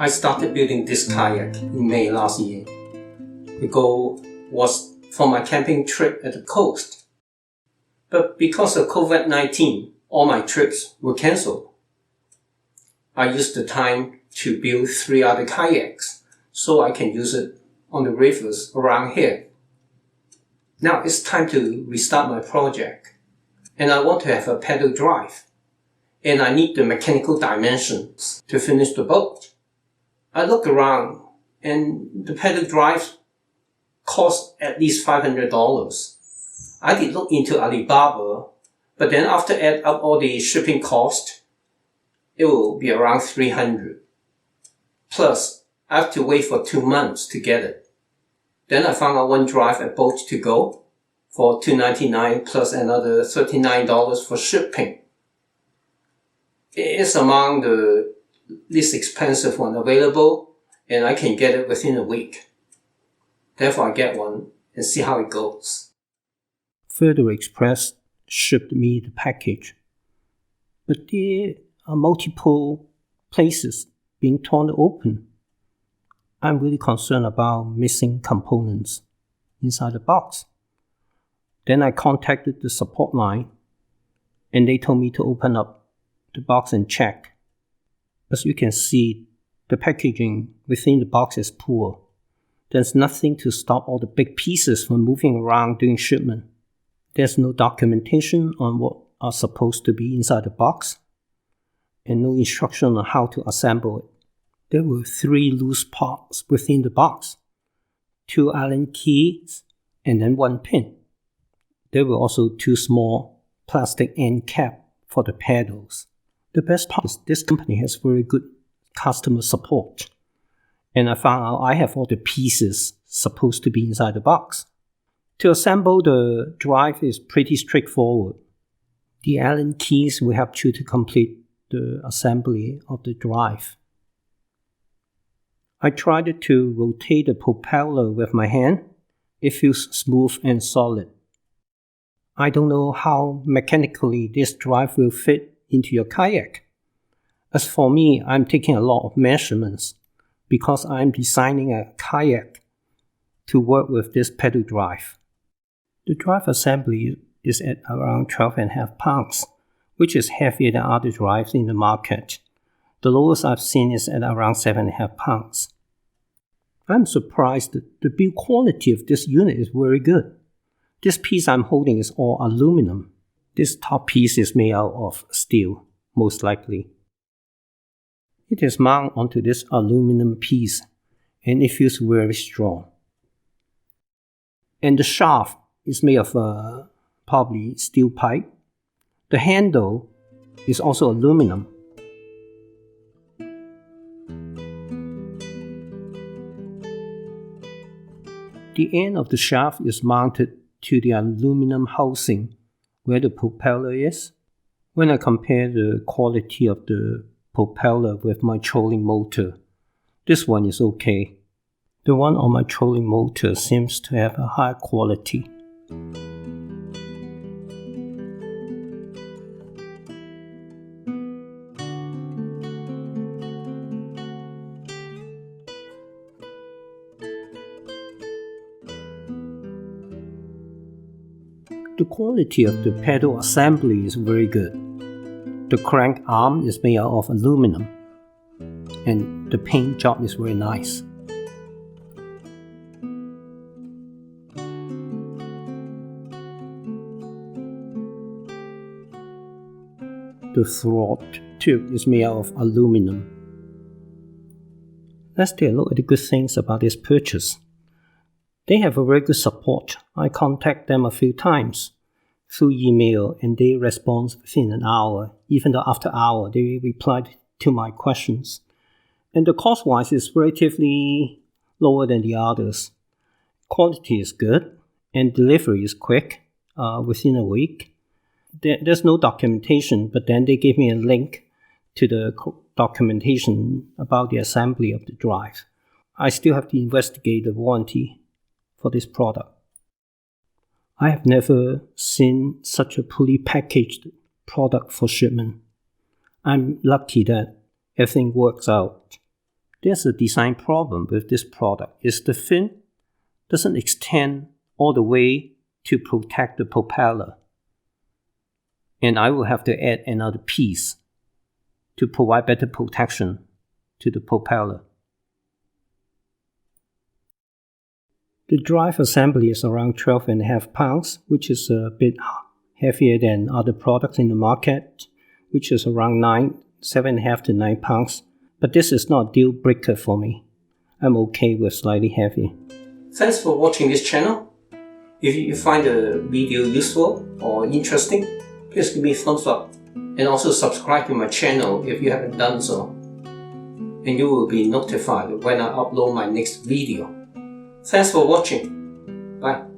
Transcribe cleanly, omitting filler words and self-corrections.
I started building this kayak in May last year. The goal was for my camping trip at the coast. But because of COVID-19, all my trips were cancelled. I used the time to build 3 other kayaks so I can use it on the rivers around here. Now it's time to restart my project, and I want to have a pedal drive, and I need the mechanical dimensions to finish the boat. I look around, and the pedal drive cost at least $500. I did look into Alibaba, but then after add up all the shipping cost, it will be around $300. Plus, I have to wait for 2 months to get it. Then I found out one drive at Boat to Go for $299 plus another $39 for shipping. It's among the least expensive one available, and I can get it within a week. Therefore, I get one and see how it goes. Further Express shipped me the package, but there are multiple places being torn open. I'm really concerned about missing components inside the box. Then I contacted the support line, and they told me to open up the box and check. As you can see, the packaging within the box is poor. There's nothing to stop all the big pieces from moving around during shipment. There's no documentation on what are supposed to be inside the box, and no instruction on how to assemble it. There were 3 loose parts within the box, 2 Allen keys, and then 1 pin. There were also 2 small plastic end caps for the pedals. The best part is this company has very good customer support, and I found out I have all the pieces supposed to be inside the box. To assemble the drive is pretty straightforward. The Allen keys will help you to complete the assembly of the drive. I tried to rotate the propeller with my hand. It feels smooth and solid. I don't know how mechanically this drive will fit into your kayak. As for me, I'm taking a lot of measurements because I'm designing a kayak to work with this pedal drive. The drive assembly is at around 12.5 pounds, which is heavier than other drives in the market. The lowest I've seen is at around 7.5 pounds. I'm surprised that the build quality of this unit is very good. This piece I'm holding is all aluminum. This top piece is made out of steel, most likely. It is mounted onto this aluminum piece, and it feels very strong. And the shaft is made of probably steel pipe. The handle is also aluminum. The end of the shaft is mounted to the aluminum housing where the propeller is. When I compare the quality of the propeller with my trolling motor, this one is okay. The one on my trolling motor seems to have a high quality. The quality of the pedal assembly is very good. The crank arm is made out of aluminum, and the paint job is very nice. The throat tube is made out of aluminum. Let's take a look at the good things about this purchase. They have a very good support. I contact them a few times through email, and they respond within an hour. Even though after an hour, they replied to my questions. And the cost-wise is relatively lower than the others. Quality is good, and delivery is quick, within a week. There's no documentation, but then they gave me a link to the documentation about the assembly of the drive. I still have to investigate the warranty for this product. I have never seen such a fully packaged product for shipment. I'm lucky that everything works out. There's a design problem with this product, is the fin doesn't extend all the way to protect the propeller. And I will have to add another piece to provide better protection to the propeller. The drive assembly is around 12.5 pounds, which is a bit heavier than other products in the market, which is around 7.5 to 9 pounds. But this is not a deal breaker for me. I'm okay with slightly heavy. Thanks for watching this channel. If you find the video useful or interesting, please give me a thumbs up. And also subscribe to my channel if you haven't done so. And you will be notified when I upload my next video. Thanks for watching. Bye.